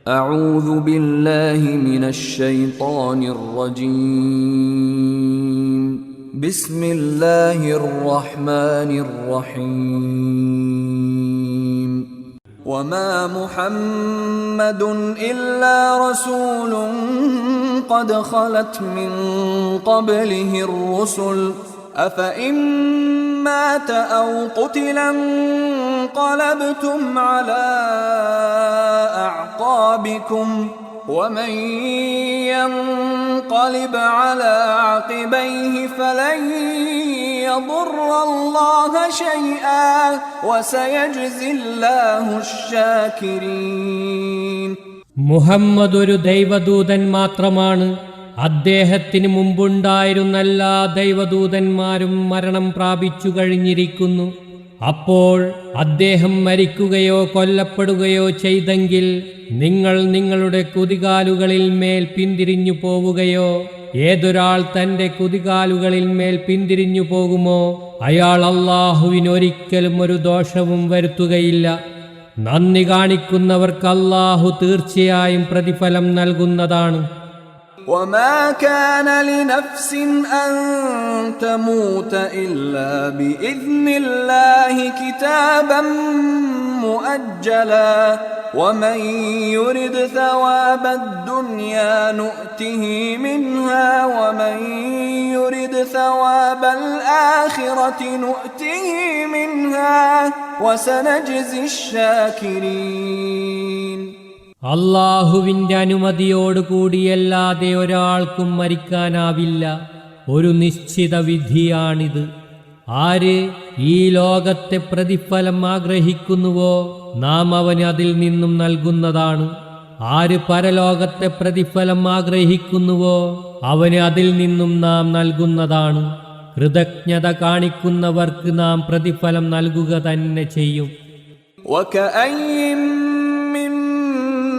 أعوذ بالله من الشيطان الرجيم بسم الله الرحمن الرحيم وما محمد إلا رسول قد خلت من قبله الرسل أفإن مات أو قتل انقلبتم على أعقابكم ومن ينقلب على عقبيه فلن يضر الله شيئا وسيجزي الله الشاكرين. മുഹമ്മദ് ഒരു ദൈവദൂതൻ മാത്രമാണ്. അദ്ദേഹത്തിന് മുമ്പുണ്ടായിരുന്ന എല്ലാ ദൈവദൂതന്മാരും മരണം പ്രാപിച്ചു കഴിഞ്ഞിരിക്കുന്നു. അപ്പോൾ അദ്ദേഹം മരിക്കുകയോ കൊല്ലപ്പെടുകയോ ചെയ്തെങ്കിൽ നിങ്ങൾ നിങ്ങളുടെ കുതികാലുകളിൽ മേൽ പിന്തിരിഞ്ഞു പോവുകയോ ഏതൊരാൾ തന്റെ കുതികാലുകളിൽ മേൽ പിന്തിരിഞ്ഞു പോകുമോ അയാൾ അല്ലാഹുവിനൊരിക്കലും ഒരു ദോഷവും വരുത്തുകയില്ല. നന്ദി കാണിക്കുന്നവർക്ക് അല്ലാഹു തീർച്ചയായും പ്രതിഫലം നൽകുന്നതാണ്. وما كان لنفس أن تموت إلا بإذن الله كتابا مؤجلا ومن يرد ثواب الدنيا نؤته منها ومن يرد ثواب الآخرة نؤته منها وسنجزي الشاكرين. അല്ലാഹുവിന്റെ അനുമതിയോടുകൂടിയല്ലാതെ ഒരാൾക്കും മരിക്കാനാവില്ല. ഒരു നിശ്ചിത വിധിയാണിത്. ആര് ഈ ലോകത്തെ പ്രതിഫലം ആഗ്രഹിക്കുന്നുവോ നാം അവന് അതിൽ നിന്നും നൽകുന്നതാണ്. ആര് പരലോകത്തെ പ്രതിഫലം ആഗ്രഹിക്കുന്നുവോ അവന് അതിൽ നിന്നും നാം നൽകുന്നതാണ്. കൃതജ്ഞത കാണിക്കുന്നവർക്ക് നാം പ്രതിഫലം നൽകുക തന്നെ ചെയ്യും.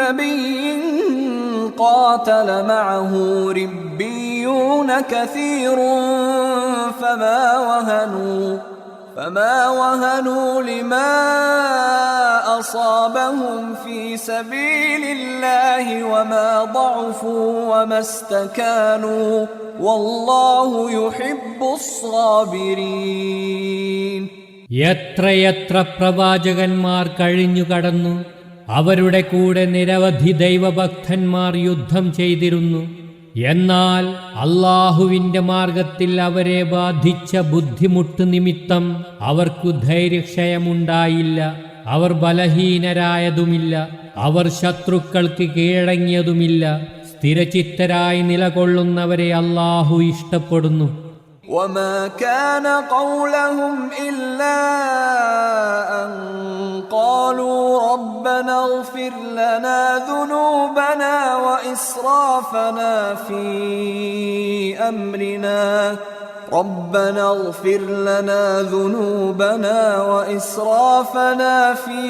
نبي قاتل معه ربيون كثير فما وهنوا لما أصابهم في سبيل الله وما ضعفوا وما استكانوا والله يحب الصابرين. എത്രയെത്ര പ്രവാചകന്മാർ കഴിഞ്ഞു കടന്നു. അവരുടെ കൂടെ നിരവധി ദൈവഭക്തന്മാർ യുദ്ധം ചെയ്തിരുന്നു. എന്നാൽ അല്ലാഹുവിന്റെ മാർഗത്തിൽ അവരെ ബാധിച്ച ബുദ്ധിമുട്ട് നിമിത്തം അവർക്കു ധൈര്യക്ഷയമുണ്ടായില്ല. അവർ ബലഹീനരായതുമില്ല. അവർ ശത്രുക്കൾക്ക് കീഴടങ്ങിയതുമില്ല. സ്ഥിരചിത്തരായി നിലകൊള്ളുന്നവരെ അല്ലാഹു ഇഷ്ടപ്പെടുന്നു. وما كان قولهم إلا أن قالوا ربنا اغفر لنا ذنوبنا وإسرافنا في أمرنا ربنا اغفر لنا ذنوبنا وإسرافنا في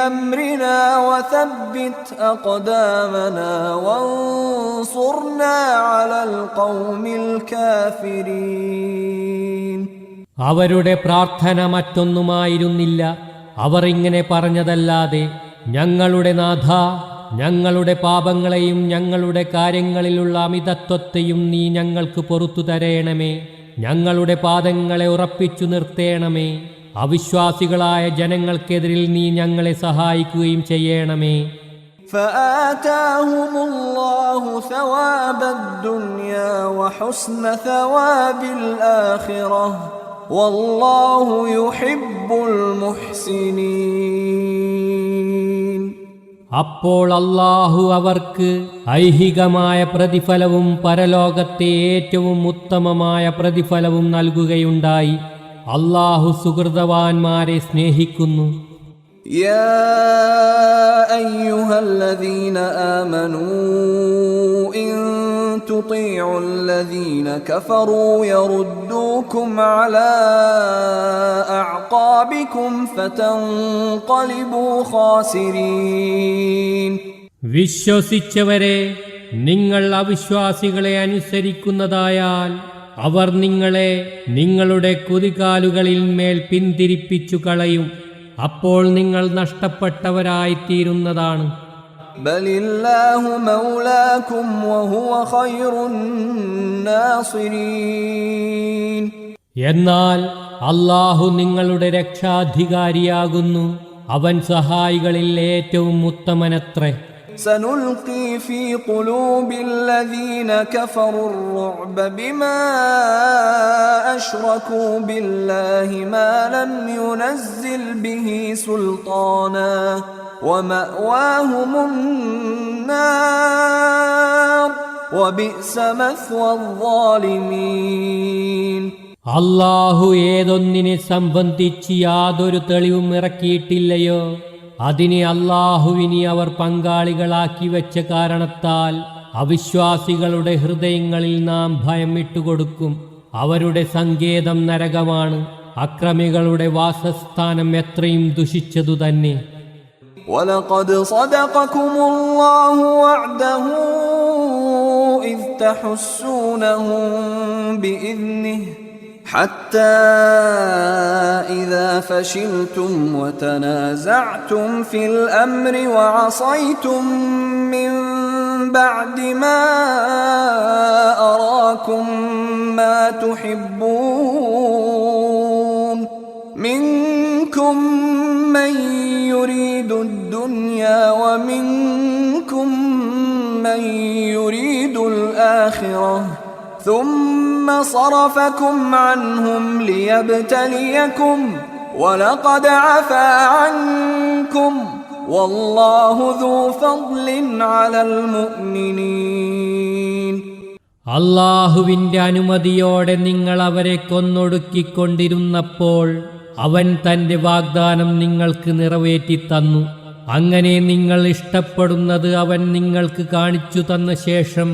أمرنا وثبت أقدامنا وانصرنا على القوم الكافرين. അവരുടെ പ്രാർത്ഥന മറ്റൊന്നുമായിരുന്നില്ല. അവർ ഇങ്ങനെ പറഞ്ഞതല്ലാതെ, ഞങ്ങളുടെ നാഥ, ഞങ്ങളുടെ പാപങ്ങളെയും ഞങ്ങളുടെ കാര്യങ്ങളിലുള്ള അമിതത്വത്തെയും നീ ഞങ്ങൾക്ക് പൊറുത്തു തരേണമേ. ഞങ്ങളുടെ പാദങ്ങളെ ഉറപ്പിച്ചു നിർത്തേണമേ. അവിശ്വാസികളായ ജനങ്ങൾക്കെതിരിൽ നീ ഞങ്ങളെ സഹായിക്കുകയും ചെയ്യണമേ. فآتاهم الله ثواب الدنيا وحسن ثواب الآخرة والله يحب المحسنين. അപ്പോൾ അല്ലാഹു അവർക്ക് ഐഹികമായ പ്രതിഫലവും പരലോകത്തെ ഏറ്റവും ഉത്തമമായ പ്രതിഫലവും നൽകുകയുണ്ടായി. അല്ലാഹു സുഹൃതവാന്മാരെ സ്നേഹിക്കുന്നു. يا أيها الذين آمنوا إن تطيعوا الذين كفروا يردوكم على أعقابكم فتنقلبوا خاسرين. വിശ്വസിച്ചവരെ, നിങ്ങൾ അവിശ്വാസികളെ അനുസരിക്കുന്നതായാൽ അവർ നിങ്ങളെ നിങ്ങളുടെ കുതികാലുകളിൽ മേൽ പിന്തിരിപ്പിച്ചു കളയും. അപ്പോൾ നിങ്ങൾ നഷ്ടപ്പെട്ടവരായിത്തീരുന്നതാണ്. بل الله مولاكم وهو خير الناصرين. എന്നാൽ അല്ലാഹു നിങ്ങളുടെ രക്ഷാധികാരിയാകുന്നു, അവൻ സഹായികളിൽ ഏറ്റവും ഉത്തമനത്രേ. سنلقي في قلوب الذين كفروا الرعب بما أشركوا بالله ما لم ينزل به سلطانا ومأواهم النار وبئس مثوى الظالمين. അല്ലാഹു ഏതൊന്നിനെ സംബന്ധിച്ച് യാതൊരു തെളിവും ഇറക്കിയിട്ടില്ലയോ അതിനെ അല്ലാഹുവിനെ അവർ പങ്കാളികളാക്കി വെച്ച കാരണത്താൽ അവിശ്വാസികളുടെ ഹൃദയങ്ങളിൽ നാം ഭയം ഇട്ടുകൊടുക്കും. അവരുടെ സങ്കേതം നരകമാണ്, അക്രമികളുടെ വാസസ്ഥാനം എത്രയും ദുഷിച്ചതു തന്നെ. وَلَقَدْ صَدَقَكُمُ اللَّهُ وَعْدَهُ إِذْ تَحُسُّونَهُم بِإِذْنِهِ حتى إذا فشلتم وتنازعتم في الأمر وعصيتم من بعد ما أراكم ما تحبون منكم من يريد الدنيا ومنكم من يريد الآخرة ثم صرفكم عنهم ليبتليكم ولقد عفا عنكم والله ذو فضل على المؤمنين. അല്ലാഹുവിന്റെ അനുമതിയോടെ നിങ്ങൾ അവരെ കൊന്നൊടുക്കിക്കൊണ്ടിരുന്നപ്പോൾ അവൻ തന്റെ വാഗ്ദാനം നിങ്ങൾക്ക് നിറവേറ്റിത്തന്നു. അങ്ങനെ നിങ്ങൾ ഇഷ്ടപ്പെടുന്നത് അവൻ നിങ്ങൾക്ക് കാണിച്ചു തന്ന ശേഷം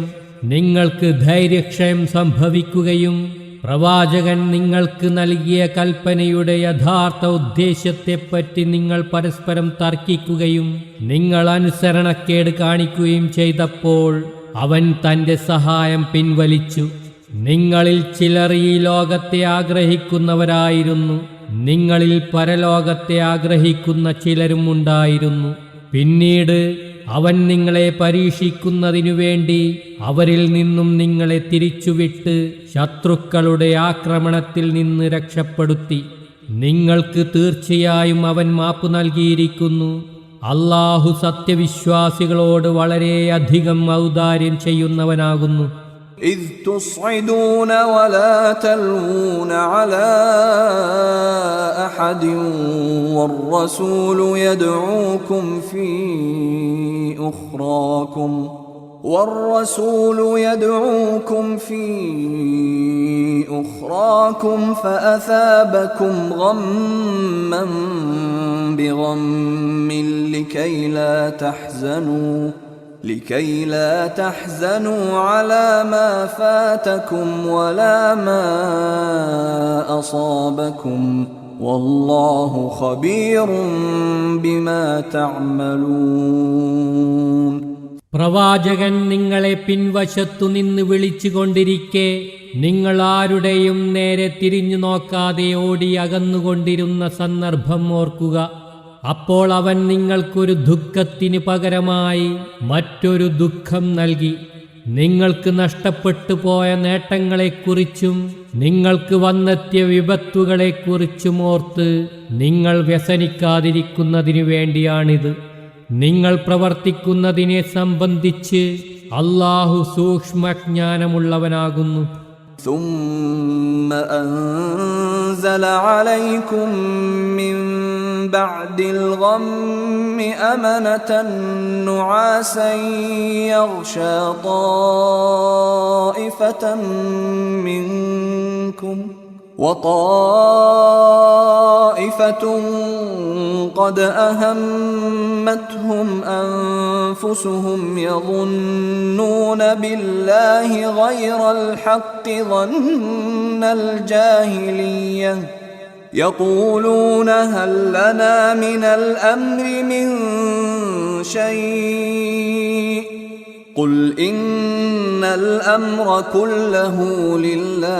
നിങ്ങൾക്ക് ധൈര്യക്ഷയം സംഭവിക്കുകയും പ്രവാചകൻ നിങ്ങൾക്ക് നൽകിയ കൽപ്പനയുടെ യഥാർത്ഥ ഉദ്ദേശ്യത്തെപ്പറ്റി നിങ്ങൾ പരസ്പരം തർക്കിക്കുകയും നിങ്ങൾ അനുസരണക്കേട് കാണിക്കുകയും ചെയ്തപ്പോൾ അവൻ തന്റെ സഹായം പിൻവലിച്ചു. നിങ്ങളിൽ ചിലർ ഈ ലോകത്തെ ആഗ്രഹിക്കുന്നവരായിരുന്നു, നിങ്ങളിൽ പരലോകത്തെ ആഗ്രഹിക്കുന്ന ചിലരും ഉണ്ടായിരുന്നു. പിന്നീട് അവൻ നിങ്ങളെ പരീക്ഷിക്കുന്നതിനു വേണ്ടി അവരിൽ നിന്നും നിങ്ങളെ തിരിച്ചുവിട്ട് ശത്രുക്കളുടെ ആക്രമണത്തിൽ നിന്ന് രക്ഷപ്പെടുത്തി. നിങ്ങൾക്ക് തീർച്ചയായും അവൻ മാപ്പ് നൽകിയിരിക്കുന്നു. അല്ലാഹു സത്യവിശ്വാസികളോട് വളരെയധികം ഔദാര്യം ചെയ്യുന്നവനാകുന്നു. إذ تصعدون ولا تلوون على أحد والرسول يدعوكم في أخراكم فأثابكم غما بغم لكي لا تحزنوا على ما فاتكم ولا ما أصابكم والله خبير بما تعملون. പ്രവാചകൻ നിങ്ങളെ പിൻവശത്തു നിന്ന് വിളിച്ചുകൊണ്ടിരിക്കെ നിങ്ങൾ ആരുടെയും നേരെ തിരിഞ്ഞു നോക്കാതെ ഓടി അകന്നുകൊണ്ടിരുന്ന സന്ദർഭം ഓർക്കുക. അപ്പോൾ അവൻ നിങ്ങൾക്കൊരു ദുഃഖത്തിന് പകരമായി മറ്റൊരു ദുഃഖം നൽകി. നിങ്ങൾക്ക് നഷ്ടപ്പെട്ടു പോയ നേട്ടങ്ങളെക്കുറിച്ചും നിങ്ങൾക്ക് വന്നെത്തിയ വിപത്തുകളെക്കുറിച്ചും ഓർത്ത് നിങ്ങൾ വ്യസനിക്കാതിരിക്കുന്നതിനു വേണ്ടിയാണിത്. നിങ്ങൾ പ്രവർത്തിക്കുന്നതിനെ സംബന്ധിച്ച് അല്ലാഹു സൂക്ഷ്മജ്ഞാനമുള്ളവനാകുന്നു. ثم أنزل عليكم من بعد الغم أمنة نعاسا يغشى طائفة منكم وطائفة قد أهمتهم أنفسهم يظنون بالله غير الحق ظن الجاهلية يقولون هل لنا من الأمر من شيء قل إن الأمر كله لله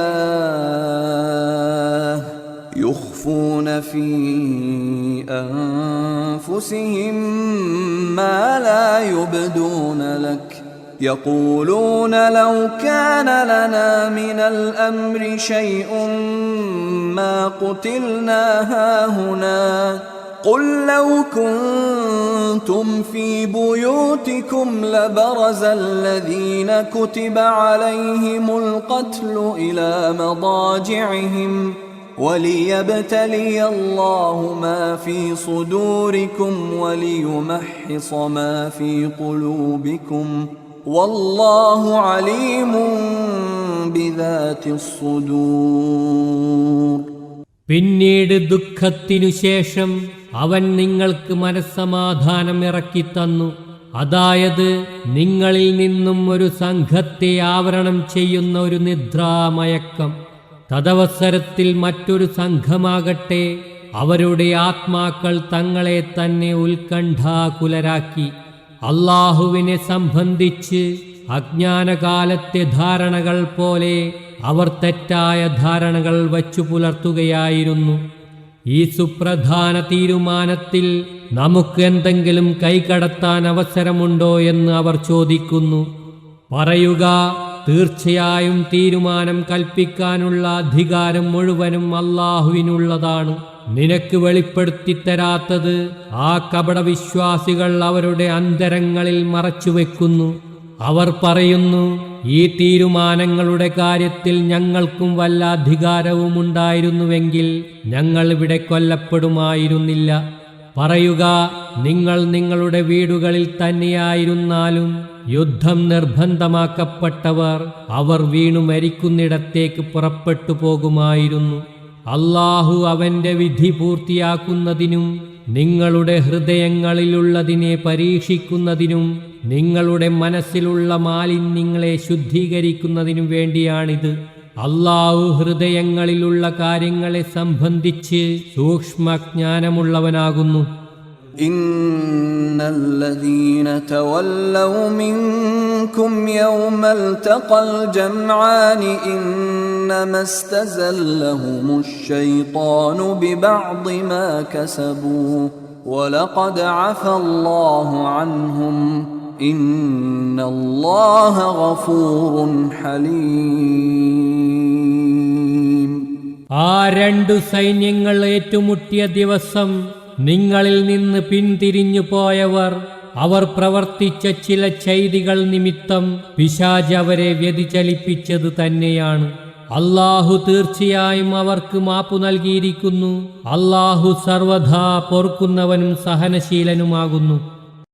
يخفى يخفون في أنفسهم ما لا يبدون لك يقولون لو كان لنا من الأمر شيء ما قتلنا هاهنا قل لو كنتم في بيوتكم لبرز الذين كتب عليهم القتل إلى مضاجعهم وليبتلي الله ما في صدوركم وليمحص ما في قلوبكم والله عليم بذات الصدور. പിന്നീട് ദുഃഖത്തിനു ശേഷം അവൻ നിങ്ങൾക്ക് മനസ്സമാധാനം ഇറക്കിത്തന്നു. അതായത് നിങ്ങളിൽ നിന്നും ഒരു സംഘത്തെ ആവരണം ചെയ്യുന്ന ഒരു നിദ്രാമയക്കം. തദവസരത്തിൽ മറ്റൊരു സംഘമാകട്ടെ അവരുടെ ആത്മാക്കൾ തങ്ങളെ തന്നെ ഉത്കണ്ഠാകുലരാക്കി. അല്ലാഹുവിനെ സംബന്ധിച്ച് അജ്ഞാനകാലത്തെ ധാരണകൾ പോലെ അവർ തെറ്റായ ധാരണകൾ വച്ചു പുലർത്തുകയായിരുന്നു. ഈ സുപ്രധാന തീരുമാനത്തിൽ നമുക്ക് എന്തെങ്കിലും കൈകടത്താൻ അവസരമുണ്ടോ എന്ന് അവർ ചോദിക്കുന്നു. പറയുക, തീർച്ചയായും തീരുമാനം കൽപ്പിക്കാനുള്ള അധികാരം മുഴുവനും അല്ലാഹുവിനുള്ളതാണ്. നിനക്ക് വെളിപ്പെടുത്തിത്തരാത്തത് ആ കപടവിശ്വാസികൾ അവരുടെ അന്തരങ്ങളിൽ മറച്ചുവെക്കുന്നു. അവർ പറയുന്നു, ഈ തീരുമാനങ്ങളുടെ കാര്യത്തിൽ ഞങ്ങൾക്കും വല്ല അധികാരവും ഉണ്ടായിരുന്നുവെങ്കിൽ ഞങ്ങൾ ഇവിടെ കൊല്ലപ്പെടുമായിരുന്നില്ല. പറയുക, നിങ്ങൾ നിങ്ങളുടെ വീടുകളിൽ തന്നെയായിരുന്നാലും യുദ്ധം നിർബന്ധമാക്കപ്പെട്ടവർ അവർ വീണു മരിക്കുന്നിടത്തേക്ക് പുറപ്പെട്ടു പോകുമായിരുന്നു. അല്ലാഹു അവന്റെ വിധി പൂർത്തിയാക്കുന്നതിനും നിങ്ങളുടെ ഹൃദയങ്ങളിലുള്ളതിനെ പരീക്ഷിക്കുന്നതിനും നിങ്ങളുടെ മനസ്സിലുള്ള മാലിന്യങ്ങളെ ശുദ്ധീകരിക്കുന്നതിനും വേണ്ടിയാണിത്. അല്ലാഹു ഹൃദയങ്ങളിലുള്ള കാര്യങ്ങളെ സംബന്ധിച്ച് സൂക്ഷ്മജ്ഞാനമുള്ളവനാകുന്നു. إن الذين تولوا منكم يوم التقى الجمعان إنما استزلهم الشيطان ببعض ما كسبوا ولقد عفى الله عنهم إن الله غفور حليم. ആ രണ്ടു സൈന്യങ്ങൾ ഏറ്റുമുട്ടിയ ദിവസം നിങ്ങളിൽ നിന്ന് പിന്തിരിഞ്ഞു പോയവർ അവർ പ്രവർത്തിച്ച ചില ചെയ്തികൾ നിമിത്തം പിശാച് അവരെ വ്യതിചലിപ്പിച്ചത് തന്നെയാണ്. അല്ലാഹു തീർച്ചയായും അവർക്ക് മാപ്പു നൽകിയിരിക്കുന്നു. അല്ലാഹു സർവദാ പൊറുക്കുന്നവനും സഹനശീലനുമാകുന്നു.